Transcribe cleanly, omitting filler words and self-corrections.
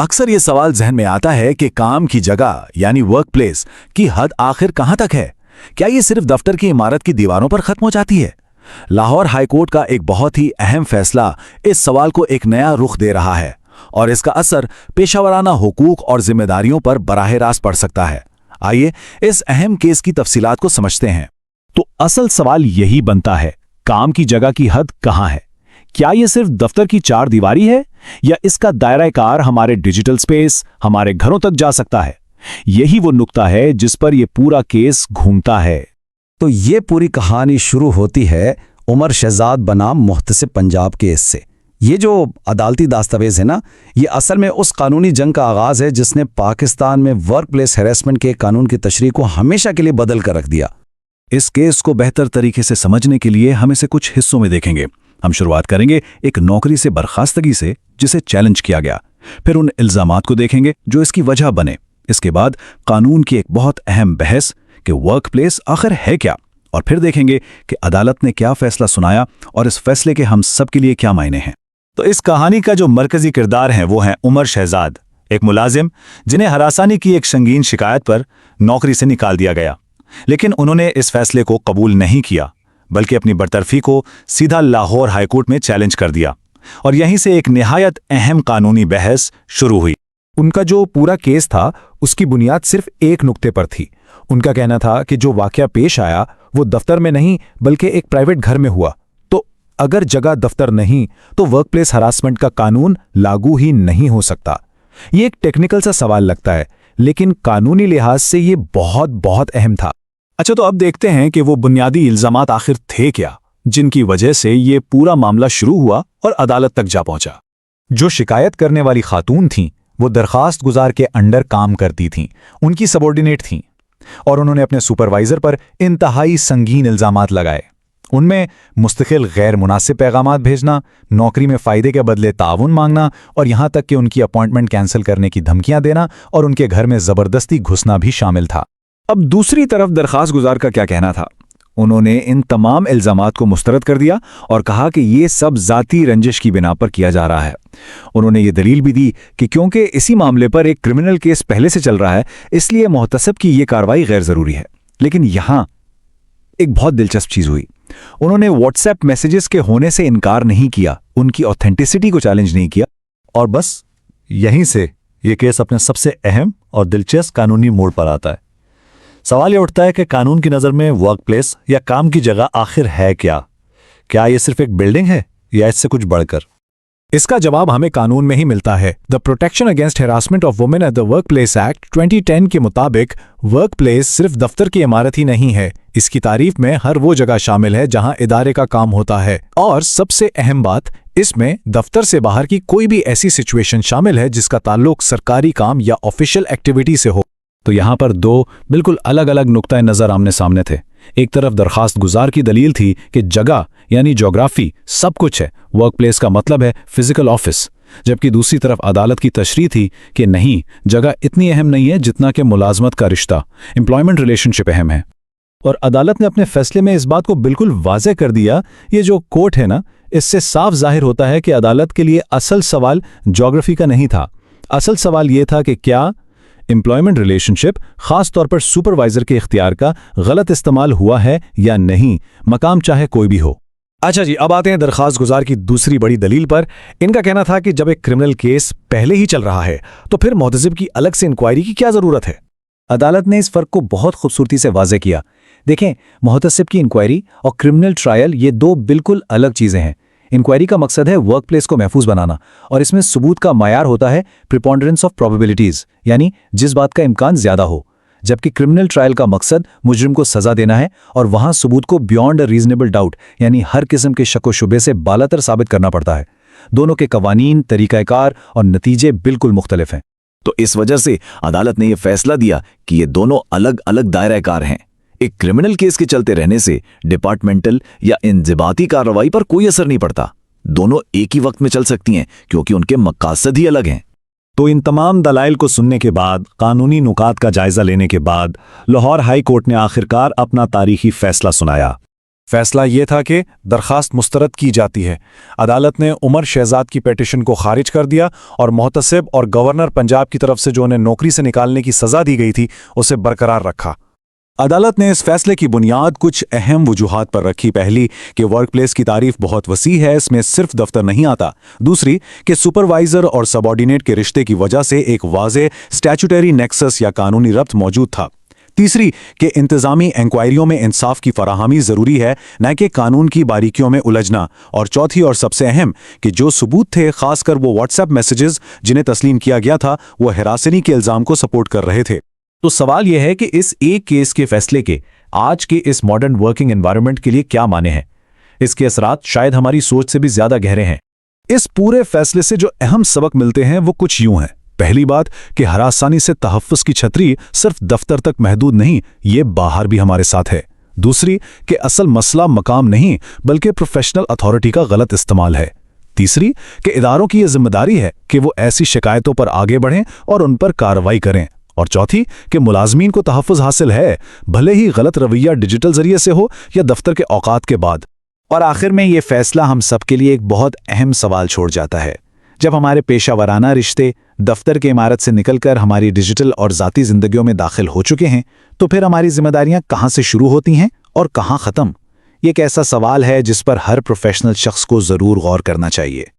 अक्सर ये सवाल जहन में आता है कि काम की जगह यानी वर्क प्लेस की हद आखिर कहां तक है। क्या ये सिर्फ दफ्तर की इमारत की दीवारों पर खत्म हो जाती है? लाहौर हाईकोर्ट का एक बहुत ही अहम फैसला इस सवाल को एक नया रुख दे रहा है और इसका असर पेशावराना हुकूक और जिम्मेदारियों पर बराह रास्त पड़ सकता है। आइए इस अहम केस की तफसीलात को समझते हैं। तो असल सवाल यही बनता है, काम की जगह की हद कहां है? क्या यह सिर्फ दफ्तर की चार दीवारी है या इसका दायरा-ए-कार हमारे डिजिटल स्पेस, हमारे घरों तक जा सकता है? यही वो नुक्ता है जिस पर यह पूरा केस घूमता है। तो ये पूरी कहानी शुरू होती है उमर शहजाद बनाम मुहतसिब पंजाब केस से। ये जो अदालती दस्तावेज है ना, ये असल में उस कानूनी जंग का आगाज है जिसने पाकिस्तान में वर्क प्लेस हैरेसमेंट के कानून की तशरीह को हमेशा के लिए बदल कर रख दिया। इस केस को बेहतर तरीके से समझने के लिए हम इसे कुछ हिस्सों में देखेंगे। हम शुरुआत करेंगे एक नौकरी से बर्खास्तगी से जिसे चैलेंज किया गया, फिर उन इल्जामात को देखेंगे जो इसकी वजह बने। इसके बाद कानून की एक बहुत अहम बहस कि वर्क प्लेस आखिर है क्या, और फिर देखेंगे कि अदालत ने क्या फैसला सुनाया और इस फैसले के हम सब के लिए क्या मायने हैं। तो इस कहानी का जो मरकजी किरदार है वो है उमर शहजाद, एक मुलाजिम जिन्हें हरासानी की एक संगीन शिकायत पर नौकरी से निकाल दिया गया। लेकिन उन्होंने इस फैसले को कबूल नहीं किया, बल्कि अपनी बरतरफी को सीधा लाहौर हाईकोर्ट में चैलेंज कर दिया और यहीं से एक निहायत अहम कानूनी बहस शुरू हुई। उनका जो पूरा केस था उसकी बुनियाद सिर्फ एक नुक्ते पर थी। उनका कहना था कि जो वाकया पेश आया वो दफ्तर में नहीं बल्कि एक प्राइवेट घर में हुआ। तो अगर जगह दफ्तर नहीं तो वर्कप्लेस हरासमेंट का कानून लागू ही नहीं हो सकता। ये एक टेक्निकल सा सवाल लगता है, लेकिन कानूनी लिहाज से ये बहुत बहुत अहम था। अच्छा, तो अब देखते हैं कि वो बुनियादी इल्जामात आखिर थे क्या, जिनकी वजह से ये पूरा मामला शुरू हुआ और अदालत तक जा पहुंचा। जो शिकायत करने वाली खातून थीं वो दरखास्त गुजार के अंडर काम करती थीं, उनकी सबॉर्डिनेट थीं, और उन्होंने अपने सुपरवाइजर पर इंतहाई संगीन इल्जामात लगाए। उनमें मुस्तकिल गैर मुनासिब पैगामात भेजना, नौकरी में फ़ायदे के बदले ताउन मांगना और यहाँ तक कि उनकी अपॉइंटमेंट कैंसिल करने की धमकियां देना और उनके घर में ज़बरदस्ती घुसना भी शामिल था। अब दूसरी तरफ दरखास्त गुजार का क्या कहना था? उन्होंने इन तमाम इल्जामात को मुस्तरद कर दिया और कहा कि ये सब ज़ाती रंजिश की बिना पर किया जा रहा है। उन्होंने ये दलील भी दी कि क्योंकि इसी मामले पर एक क्रिमिनल केस पहले से चल रहा है, इसलिए मुहतसब की ये कार्रवाई गैर ज़रूरी है। लेकिन यहाँ एक बहुत दिलचस्प चीज़ हुई। उन्होंने व्हाट्सएप मैसेजेस के होने से इनकार नहीं किया, उनकी ऑथेंटिसिटी को चैलेंज नहीं किया। और बस यहीं से ये केस अपने सबसे अहम और दिलचस्प कानूनी मोड़ पर आता है। सवाल ये उठता है कि कानून की नज़र में वर्क प्लेस या काम की जगह आखिर है क्या? क्या ये सिर्फ एक बिल्डिंग है या इससे कुछ बढ़कर? इसका जवाब हमें कानून में ही मिलता है। The protection against harassment of women at the work place act 2010 के मुताबिक वर्क प्लेस सिर्फ दफ्तर की इमारत ही नहीं है। इसकी तारीफ में हर वो जगह शामिल है जहां इदारे का काम होता है, और सबसे अहम बात, इसमें दफ्तर से बाहर की कोई भी ऐसी सिचुएशन शामिल है जिसका ताल्लुक सरकारी काम या ऑफिशियल एक्टिविटी से हो। तो यहाँ पर दो बिल्कुल अलग अलग नुक्ताए नज़र आमने सामने थे। एक तरफ दरखास्त गुजार की दलील थी कि जगह यानी ज्योग्राफी सब कुछ है, वर्क प्लेस का मतलब है फिजिकल ऑफिस, जबकि दूसरी तरफ अदालत की तशरीह थी कि नहीं, जगह इतनी अहम नहीं है जितना कि मुलाजमत का रिश्ता, एम्प्लॉयमेंट रिलेशनशिप अहम है। और अदालत ने अपने फैसले में इस बात को बिल्कुल वाज़ेह कर दिया। ये जो कोर्ट है ना, इससे साफ जाहिर होता है कि अदालत के लिए असल सवाल ज्योग्राफी का नहीं था। असल सवाल ये था कि क्या एम्प्लॉयमेंट रिलेशनशिप, खास तौर पर सुपरवाइजर के इख्तियार का गलत इस्तेमाल हुआ है या नहीं, मकाम चाहे कोई भी हो। अच्छा जी, अब आते हैं दरखास्त गुजार की दूसरी बड़ी दलील पर। इनका कहना था कि जब एक क्रिमिनल केस पहले ही चल रहा है तो फिर मुहतसिब की अलग से इंक्वायरी की क्या जरूरत है। अदालत ने इस फर्क को बहुत खूबसूरती से वाज़ेह किया। देखें, मुहतसिब की इंक्वायरी और क्रिमिनल ट्रायल ये दो बिल्कुल अलग चीज़ें हैं। इंक्वायरी का मकसद है वर्क प्लेस को महफूज बनाना, और इसमें सबूत का मायार होता है प्रिपॉन्डरेंस ऑफ प्रोबेबिलिटीज, यानी जिस बात का इम्कान ज्यादा हो, जबकि क्रिमिनल ट्रायल का मकसद मुजरिम को सजा देना है, और वहां सबूत को बियॉन्ड अ रीजनेबल डाउट यानी हर किस्म के शक व शुबे से बालातर साबित करना पड़ता है। दोनों के कवानीन, तरीक़ाकार और नतीजे बिल्कुल मुख्तलिफ हैं। तो इस वजह से अदालत ने यह फैसला दिया कि ये दोनों अलग अलग दायरा-ए-कार हैं। एक क्रिमिनल केस के चलते रहने से डिपार्टमेंटल या इंज़िबाती कार्रवाई पर कोई असर नहीं पड़ता। दोनों एक ही वक्त में चल सकती हैं क्योंकि उनके मकासद ही अलग हैं। तो इन तमाम दलाइल को सुनने के बाद, कानूनी नुकात का जायजा लेने के बाद लाहौर हाई कोर्ट ने आखिरकार अपना तारीखी फैसला सुनाया। फैसला ये था कि दरखास्त मुस्तरद की जाती है। अदालत ने उमर शहजाद की पेटिशन को खारिज कर दिया और मोहतसिब और गवर्नर पंजाब की तरफ से जो उन्हें नौकरी से निकालने की सजा दी गई थी उसे बरकरार रखा। अदालत ने इस फैसले की बुनियाद कुछ अहम वजूहात पर रखी। पहली कि वर्कप्लेस की तारीफ बहुत वसी है, इसमें सिर्फ दफ्तर नहीं आता। दूसरी कि सुपरवाइजर और सबॉर्डिनेट के रिश्ते की वजह से एक वाज़ेह स्टैट्यूटरी नेक्सस या कानूनी रब्त मौजूद था। तीसरी कि इंतजामी इंक्वायरियों में इंसाफ की फराहमी ज़रूरी है, न कि कानून की बारीकियों में उलझना। और चौथी और सबसे अहम कि जो सबूत थे, खासकर वो व्हाट्सएप मैसेजेस जिन्हें तस्लीम किया गया था, वो हिरासनी के इल्ज़ाम को सपोर्ट कर रहे थे। तो सवाल यह है कि इस एक केस के फैसले के आज के इस मॉडर्न वर्किंग एनवायरनमेंट के लिए क्या माने हैं? इसके असरात शायद हमारी सोच से भी ज्यादा गहरे हैं। इस पूरे फैसले से जो अहम सबक मिलते हैं वो कुछ यूं हैं। पहली बात कि हरासानी से तहफ़्फ़ुज़ की छतरी सिर्फ दफ्तर तक महदूद नहीं, ये बाहर भी हमारे साथ है। दूसरी कि असल मसला मकाम नहीं बल्कि प्रोफेशनल अथॉरिटी का गलत इस्तेमाल है। तीसरी कि इदारों की यह जिम्मेदारी है कि वो ऐसी शिकायतों पर आगे बढ़ें और उन पर कार्रवाई करें। और चौथी कि मुलाजमीन को तहफ़्फ़ुज़ हासिल है, भले ही गलत रवैया डिजिटल जरिए से हो या दफ्तर के औकात के बाद। और आखिर में ये फैसला हम सबके लिए एक बहुत अहम सवाल छोड़ जाता है। जब हमारे पेशावराना रिश्ते दफ्तर के इमारत से निकलकर हमारी डिजिटल और ज़ाती ज़िंदगियों में दाखिल हो चुके हैं, तो फिर हमारी जिम्मेदारियां कहाँ से शुरू होती हैं और कहाँ ख़त्म? ये एक ऐसा सवाल है जिस पर हर प्रोफेशनल शख्स को ज़रूर गौर करना चाहिए।